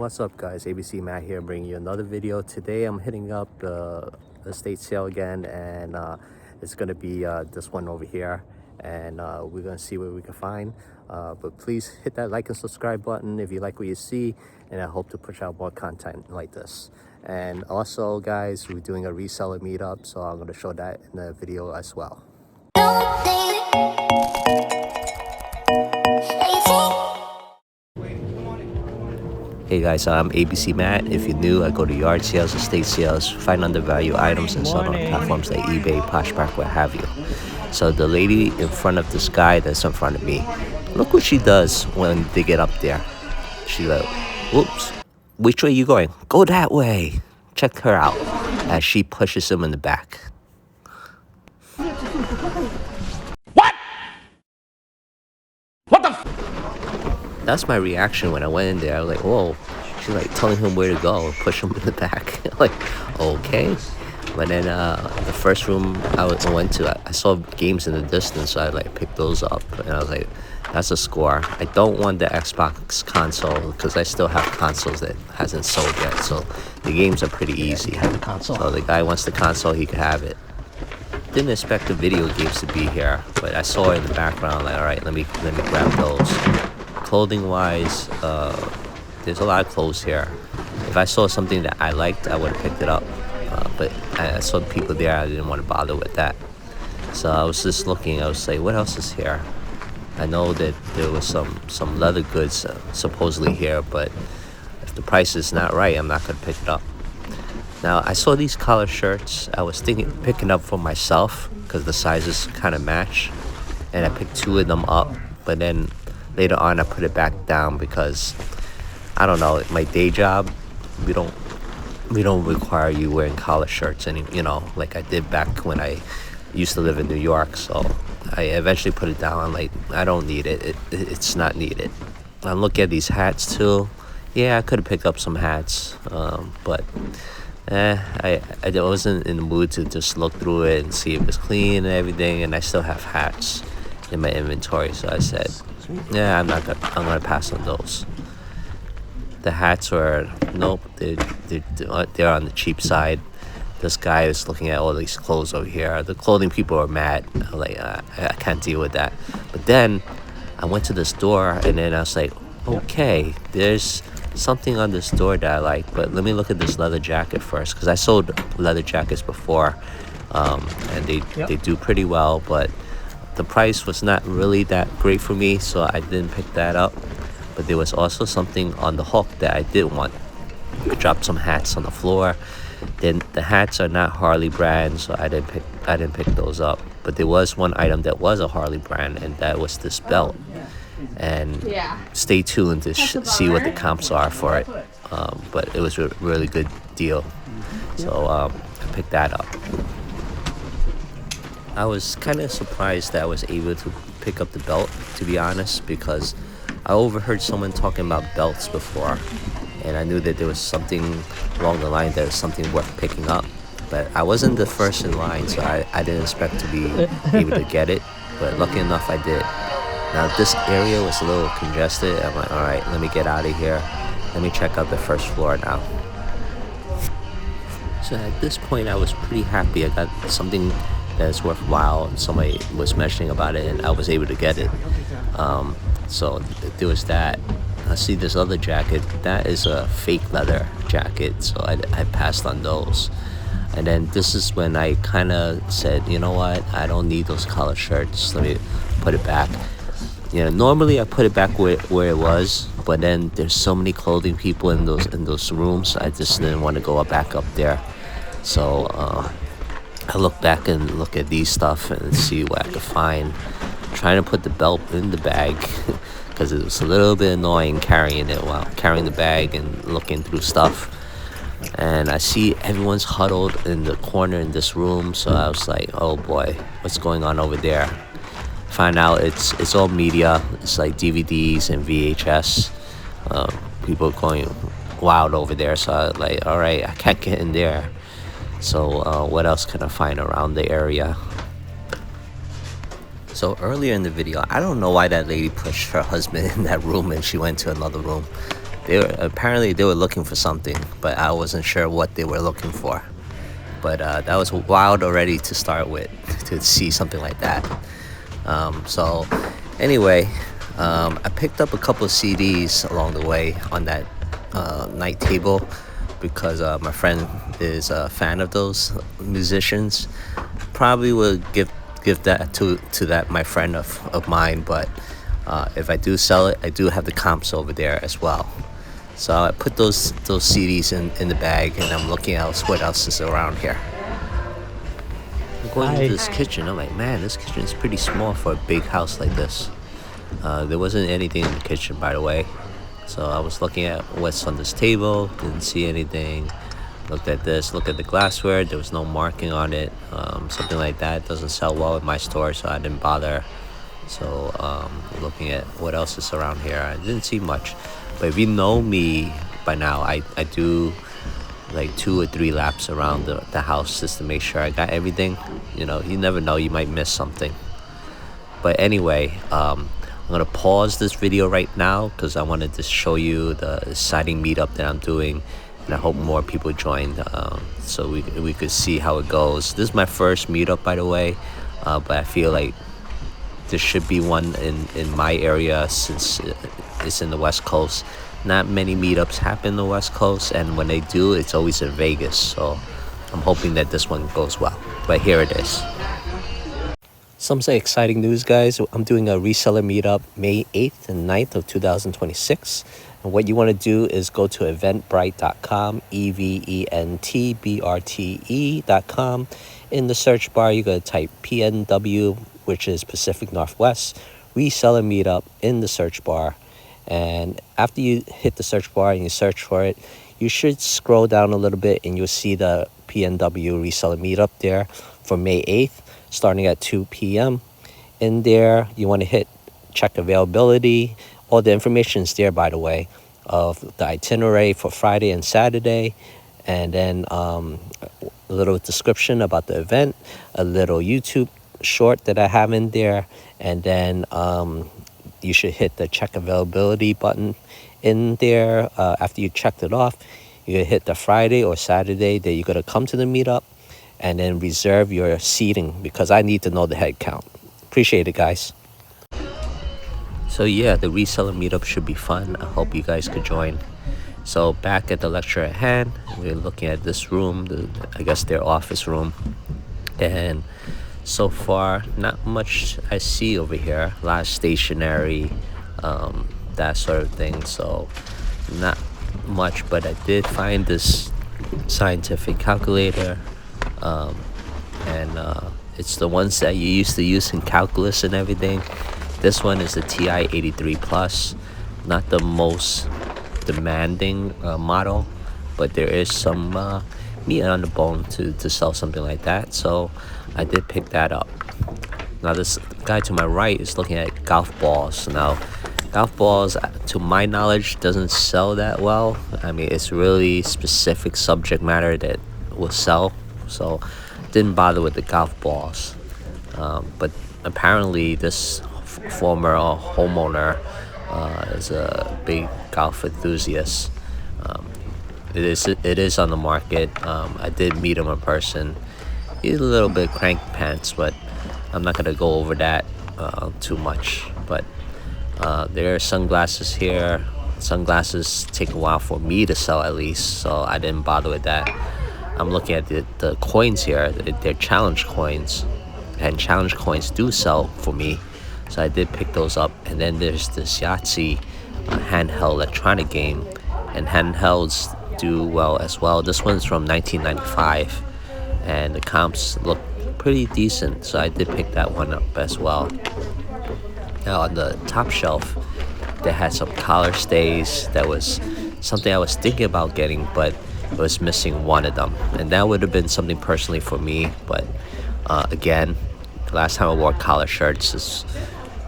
What's up guys, ABC Matt here bringing you another video. Today I'm hitting up the estate sale again, and it's gonna be this one over here, and we're gonna see what we can find. But please hit that like and subscribe button if you like what you see, and I hope to push out more content like this. And also guys, we're doing a reseller meetup, so I'm gonna show that in the video as well. Hey guys, I'm ABC Matt. If you're new, I go to yard sales, estate sales, find undervalued items and sell on platforms like eBay, Poshmark, what have you. So the lady in front of this guy that's in front of me, look what she does when they get up there. She's like, whoops, which way you going? Go that way. Check her out as she pushes him in the back. That's my reaction when I went in there. I was like, whoa. She's like telling him where to go, push him in the back. Like, okay. But then the first room I went to, I saw games in the distance, so I like picked those up. And I was like, that's a score. I don't want the Xbox console because I still have consoles that hasn't sold yet. So the games are pretty easy. So the guy wants the console, he could have it. Didn't expect the video games to be here, but I saw it in the background. Like, all right, let me grab those. Clothing wise, there's a lot of clothes here. If I saw something that I liked, I would have picked it up, but I saw the people there. I didn't want to bother with that, so I was just looking. I was like, what else is here? I know that there was some leather goods supposedly here, but if the price is not right, I'm not going to pick it up. Now I saw these collar shirts. I was thinking picking up for myself because the sizes kind of match, and I picked 2 of them up, but then later on I put it back down because I don't know, my day job, we don't require you wearing collar shirts like I did back when I used to live in New York. So I eventually put it down. Like, I don't need it. It's not needed. I look at these hats too. Yeah, I could have picked up some hats, but I wasn't in the mood to just look through it and see if it's clean and everything, and I still have hats in my inventory, so I said, yeah, I'm gonna pass on those. The hats were, nope, they're on the cheap side. This guy is looking at all these clothes over here. The clothing people are mad. I'm like, I can't deal with that. But then I went to the store, and then I was like, okay, there's something on this door that I like, but let me look at this leather jacket first, because I sold leather jackets before, and they do pretty well, but the price was not really that great for me, so I didn't pick that up. But there was also something on the hook that I did want. I dropped some hats on the floor. Then the hats are not Harley brand, so I didn't pick those up. But there was one item that was a Harley brand, and that was this belt. And stay tuned to see what the comps are for it. But it was a really good deal, so I picked that up. I was kind of surprised that I was able to pick up the belt, to be honest, because I overheard someone talking about belts before, and I knew that there was something along the line that was something worth picking up. But I wasn't the first in line, so I didn't expect to be able to get it, but lucky enough I did. Now this area was a little congested. I'm like, all right, let me get out of here. Let me check out the first floor now. So at this point I was pretty happy. I got something that's worthwhile, and somebody was mentioning about it, and I was able to get it. So there was that. I see this other jacket. That is a fake leather jacket, so I passed on those. And then this is when I kind of said, you know what, I don't need those collar shirts. Let me put it back. Normally I put it back where it was, but then there's so many clothing people in those rooms. I just didn't want to go back up there. So I look back and look at these stuff and see what I could find. Trying to put the belt in the bag because it was a little bit annoying carrying it while carrying the bag and looking through stuff. And I see everyone's huddled in the corner in this room, so I was like, oh boy, what's going on over there? Find out it's all media. It's like DVDs and VHS. People going wild over there, so I was like, all right, I can't get in there. So what else can I find around the area? So earlier in the video, I don't know why that lady pushed her husband in that room and she went to another room. Apparently they were looking for something, but I wasn't sure what they were looking for. But that was wild already to start with, to see something like that. So anyway, I picked up a couple of CDs along the way on that night table because my friend is a fan of those musicians. Probably would give that to that my friend of mine, but if I do sell it, I do have the comps over there as well. So I put those CDs in the bag, and I'm looking else what else is around here. I'm going into this kitchen. I'm like, man, this kitchen is pretty small for a big house like this. There wasn't anything in the kitchen, by the way. So I was looking at what's on this table, didn't see anything. Looked at this, looked at the glassware, there was no marking on it. Something like that doesn't sell well in my store, so I didn't bother. So looking at what else is around here, I didn't see much. But if you know me by now, I do like 2 or 3 laps around the house just to make sure I got everything. You never know, you might miss something. But anyway, I'm gonna pause this video right now because I wanted to show you the exciting meetup that I'm doing, and I hope more people join so we could see how it goes. This is my first meetup, by the way, but I feel like there should be one in my area since it's in the West Coast. Not many meetups happen in the West Coast, and when they do, it's always in Vegas. So I'm hoping that this one goes well. But here it is. Some say exciting news, guys. I'm doing a reseller meetup May 8th and 9th of 2026. And what you want to do is go to eventbrite.com, eventbrte.com. In the search bar, you're going to type PNW, which is Pacific Northwest, reseller meetup in the search bar. And after you hit the search bar and you search for it, you should scroll down a little bit and you'll see the PNW reseller meetup there for May 8th. Starting at 2 p.m. In there, you want to hit check availability. All the information is there, by the way, of the itinerary for Friday and Saturday, and then a little description about the event, a little YouTube short that I have in there, and then you should hit the check availability button in there. After you checked it off, you're going to hit the Friday or Saturday that you're going to come to the meetup, and then reserve your seating because I need to know the head count. Appreciate it, guys. So yeah, the reseller meetup should be fun. I hope you guys could join. So back at the lecture at hand, we're looking at this room, I guess their office room. And so far, not much I see over here. A lot of stationery, that sort of thing. So not much, but I did find this scientific calculator. It's the ones that you used to use in calculus and everything. This one is the TI 83 Plus, not the most demanding model, but there is some meat on the bone to sell something like that, so I did pick that up. Now this guy to my right is looking at golf balls. Now golf balls, to my knowledge, doesn't sell that well. I mean, it's really specific subject matter that will sell, so didn't bother with the golf balls. But apparently this former homeowner is a big golf enthusiast. It is on the market. I did meet him in person. He's a little bit cranky pants, but I'm not gonna go over that too much. But there are sunglasses here. Sunglasses take a while for me to sell, at least, so I didn't bother with that. I'm looking at the coins here. They're challenge coins, and challenge coins do sell for me, so I did pick those up. And then there's this Yahtzee handheld electronic game, and handhelds do well as well. This one's from 1995, and the comps look pretty decent, so I did pick that one up as well. Now on the top shelf, they had some collar stays. That was something I was thinking about getting, but it was missing one of them, and that would have been something personally for me. But again, the last time I wore collar shirts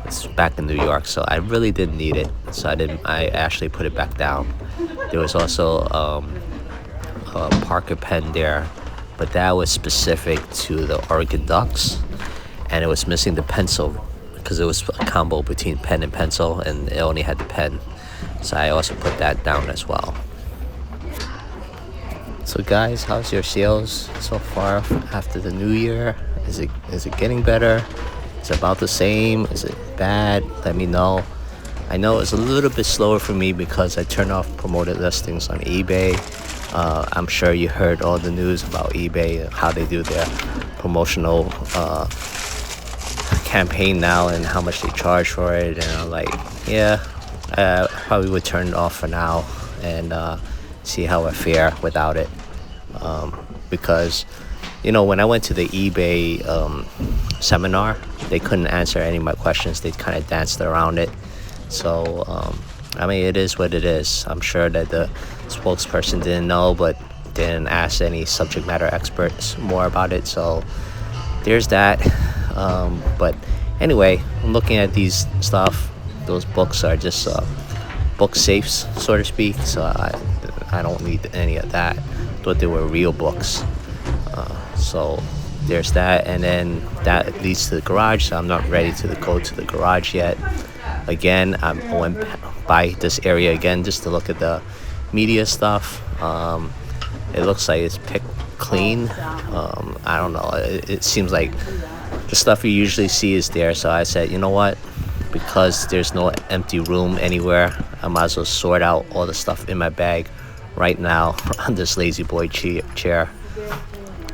it's back in New York, so I really didn't need it, so I actually put it back down. There was also a Parker pen there, but that was specific to the Oregon Ducks, and it was missing the pencil because it was a combo between pen and pencil, and it only had the pen. So I also put that down as well. So guys, how's your sales so far after the new year? Is it getting better? Is it about the same? Is it bad? Let me know. I know it's a little bit slower for me because I turned off promoted listings on eBay. I'm sure you heard all the news about eBay and how they do their promotional campaign now and how much they charge for it. And I'm like, yeah, I probably would turn it off for now and see how I fare without it. Because, when I went to the eBay seminar, they couldn't answer any of my questions. They kind of danced around it. So, it is what it is. I'm sure that the spokesperson didn't know, but didn't ask any subject matter experts more about it. So, there's that. But anyway, I'm looking at these stuff. Those books are just book safes, so to speak. So I don't need any of that. Thought they were real books. So there's that, and then that leads to the garage. So I'm not ready to go to the garage yet. Again, I went by this area again just to look at the media stuff. It looks like it's picked clean. I don't know. It seems like the stuff you usually see is there. So I said, you know what? Because there's no empty room anywhere, I might as well sort out all the stuff in my bag right now on this lazy boy chair.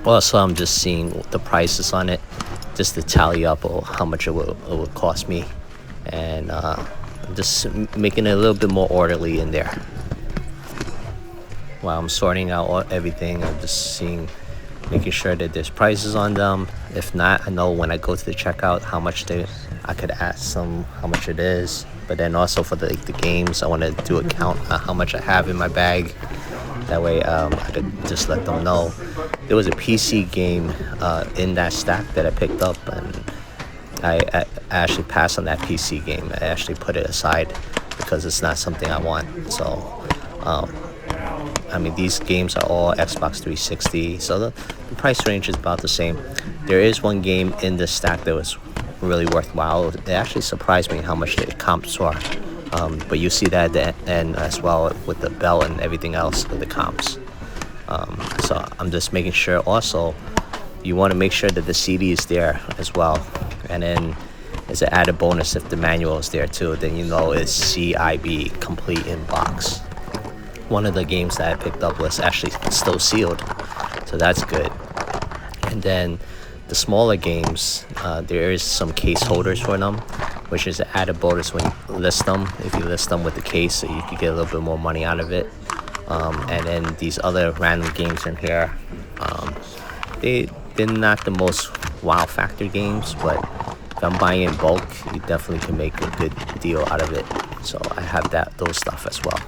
Also, I'm just seeing the prices on it just to tally up how much it would cost me. And I'm just making it a little bit more orderly in there. While I'm sorting out everything, I'm just making sure that there's prices on them. If not, I know when I go to the checkout how much I could ask them how much it is. But then also for the games, I want to do a count on how much I have in my bag. That way I could just let them know. There was a PC game in that stack that I picked up, and I actually passed on that PC game. I actually put it aside because it's not something I want. So these games are all Xbox 360, so the price range is about the same. There is one game in this stack that was really worthwhile. It actually surprised me how much the comps were. But you see that at the end as well with the bell and everything else with the comps. So I'm just making sure also you want to make sure that the CD is there as well. And then as an added bonus, if the manual is there too, then it's CIB, complete in box. One of the games that I picked up was actually still sealed, so that's good. And then the smaller games, there is some case holders for them, which is an added bonus when you list them. If you list them with the case, so you could get a little bit more money out of it. And then these other random games in here, they're not the most wow factor games, but if I'm buying in bulk, you definitely can make a good deal out of it. So I have those stuff as well.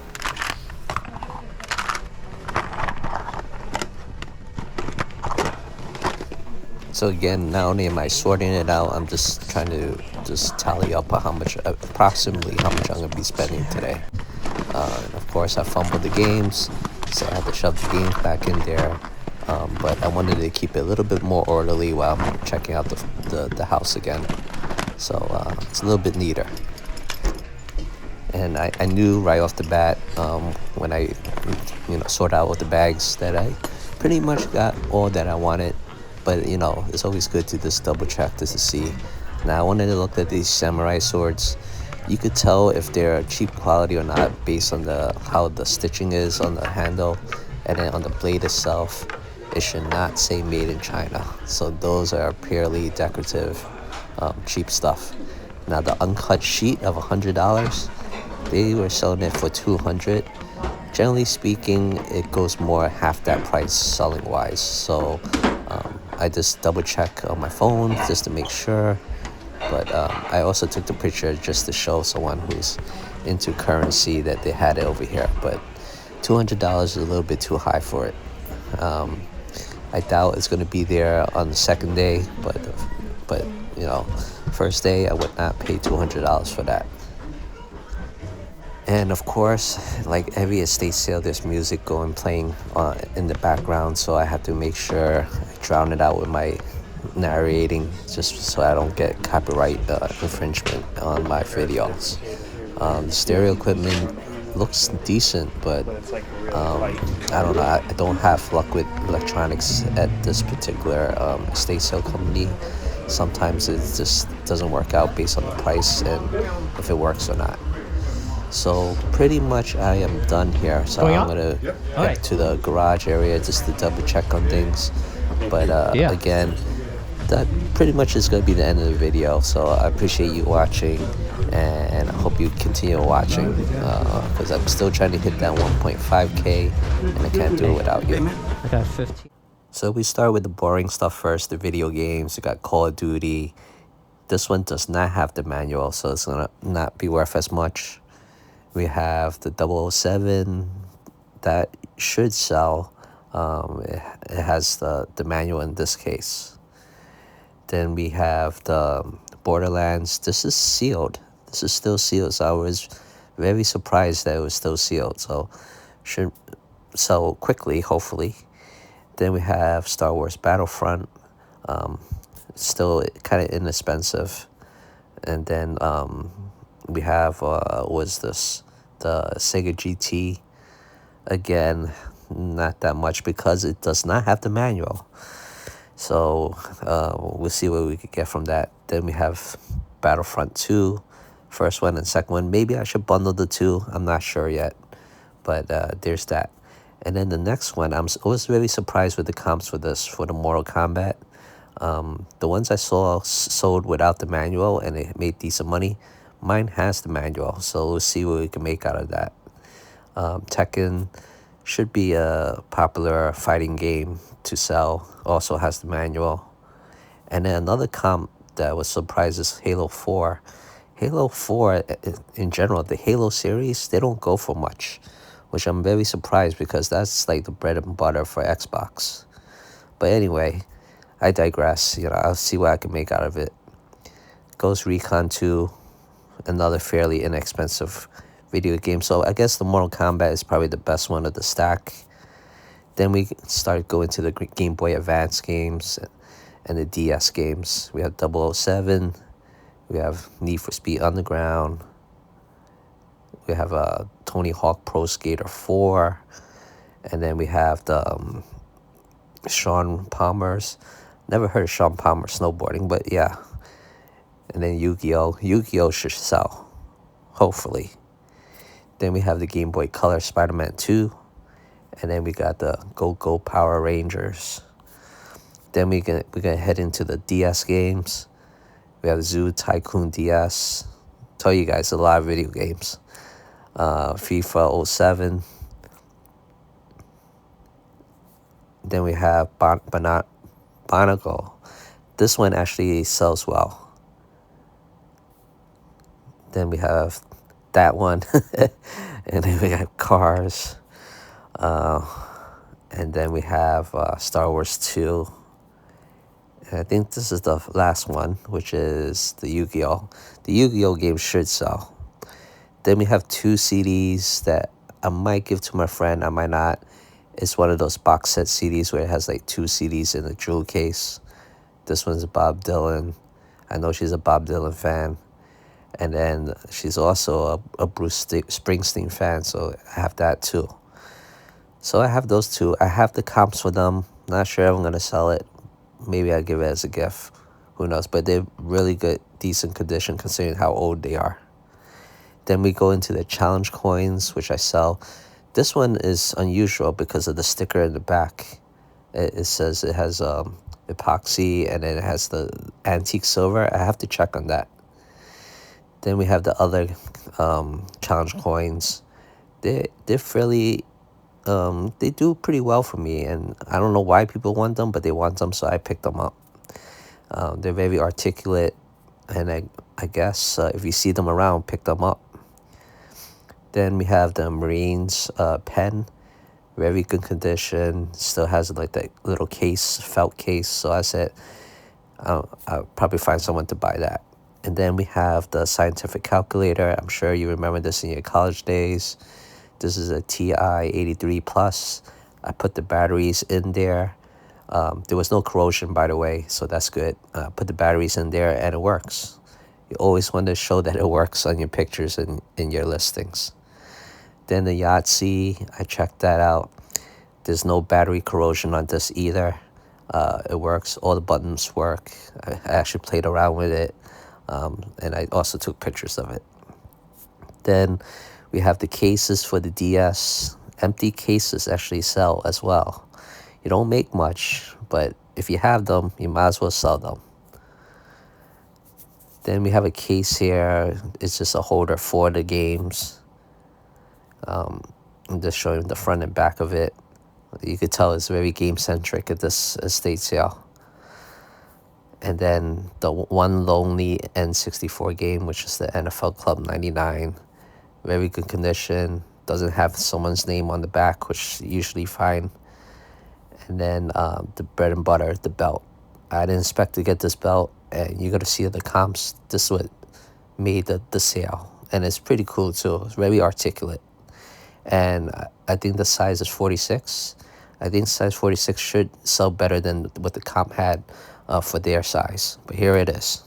So again, not only am I sorting it out, I'm just trying to just tally up approximately how much I'm going to be spending today. And of course, I fumbled the games, so I had to shove the games back in there. But I wanted to keep it a little bit more orderly while I'm checking out the house again. So it's a little bit neater. And I knew right off the bat when I sort out all the bags that I pretty much got all that I wanted. But it's always good to just double check just to see. Now I wanted to look at these samurai swords. You could tell if they're cheap quality or not based on how the stitching is on the handle, and then on the blade itself. It should not say made in China. So those are purely decorative, cheap stuff. Now the uncut sheet of $100, they were selling it for $200. Generally speaking, it goes more half that price selling wise. So I just double check on my phone just to make sure. But I also took the picture just to show someone who's into currency that they had it over here. But $200 is a little bit too high for it. I doubt it's going to be there on the second day, but first day I would not pay $200 for that. And of course, like every estate sale, there's music playing in the background, so I have to make sure I drown it out with my narrating, just so I don't get copyright infringement on my videos. The stereo equipment looks decent, but I don't know. I don't have luck with electronics at this particular estate sale company. Sometimes it just doesn't work out based on the price and if it works or not. So pretty much I am done here. So I'm gonna head to the garage area just to double check on things. But again, that pretty much is going to be the end of the video. So I appreciate you watching, and I hope you continue watching, because I'm still trying to hit that 1.5K, and I can't do it without you. I got 15. So we start with the boring stuff first, the video games. We got Call of Duty. This one does not have the manual, so it's going to not be worth as much. We have the 007 that should sell. It has the manual in this case. Then we have the Borderlands. This is sealed. This is still sealed. So I was very surprised that it was still sealed. So should sell quickly, hopefully. Then we have Star Wars Battlefront. Still kind of inexpensive. And then we have, what's this? The Sega GT. Again, not that much because it does not have the manual. So we'll see what we could get from that. Then we have Battlefront 2, first one and second one. Maybe I should bundle the two. I'm not sure yet. But there's that. And then the next one, I was really surprised with the comps for this, for the Mortal Kombat. The ones I saw sold without the manual and it made decent money. Mine has the manual, so we'll see what we can make out of that. Tekken should be a popular fighting game to sell, also has the manual. And then another comp that was surprised is Halo 4. Halo 4, in general, the Halo series, they don't go for much, which I'm very surprised because that's like the bread and butter for Xbox. But anyway, I digress. I'll see what I can make out of it. Ghost Recon 2, another fairly inexpensive video game. So I guess the Mortal Kombat is probably the best one of the stack. Then we start going to the Game Boy Advance games and the DS games. We have 007. We have Need for Speed Underground. We have Tony Hawk Pro Skater 4. And then we have the Sean Palmer's. Never heard of Sean Palmer snowboarding, but yeah. And then Yu-Gi-Oh! Yu-Gi-Oh! Should sell, hopefully. Then we have the Game Boy Color Spider-Man 2. And then we got the Go Power Rangers. Then we're gonna head into the DS games. We have Zoo Tycoon DS. Tell you guys a lot of video games. FIFA 07. Then we have Banago. This one actually sells well. Then we have that one. And then we have Cars. And then we have Star Wars 2. And I think this is the last one, which is the Yu-Gi-Oh! The Yu-Gi-Oh! Game should sell. Then we have 2 CDs that I might give to my friend, I might not. It's one of those box set CDs where it has like 2 CDs in a jewel case. This one's Bob Dylan. I know she's a Bob Dylan fan. And then she's also a Bruce Springsteen fan, so I have that too. So I have those 2. I have the comps for them. Not sure if I'm going to sell it. Maybe I'll give it as a gift. Who knows? But they're really good, decent condition considering how old they are. Then we go into the challenge coins, which I sell. This one is unusual because of the sticker in the back. It says it has epoxy and then it has the antique silver. I have to check on that. Then we have the other challenge coins. They're fairly, they do pretty well for me, and I don't know why people want them, but they want them, so I picked them up. They're very articulate, and I guess if you see them around, pick them up. Then we have the Marines pen, very good condition. Still has like that little case, felt case. So I said I'll probably find someone to buy that. And then we have the scientific calculator. I'm sure you remember this in your college days. This is a TI 83 Plus. I put the batteries in there. There was no corrosion, by the way, so that's good. Put the batteries in there and it works. You always want to show that it works on your pictures and in your listings. Then the Yahtzee, I checked that out. There's no battery corrosion on this either. It works. All the buttons work. I actually played around with it, and I also took pictures of it. Then we have the cases for the DS. Empty cases actually sell as well. You don't make much, but if you have them, you might as well sell them. Then we have a case here. It's just a holder for the games. I'm just showing the front and back of it. You could tell it's very game centric at this estate sale. And then the one lonely N64 game, which is the NFL Club 99. Very good condition. Doesn't have someone's name on the back, which is usually fine. And then the bread and butter, the belt. I didn't expect to get this belt, and you're going to see the comps. This is what made the sale. And it's pretty cool, too. It's very articulate. And I think the size is 46. I think size 46 should sell better than what the comp had for their size. But here it is.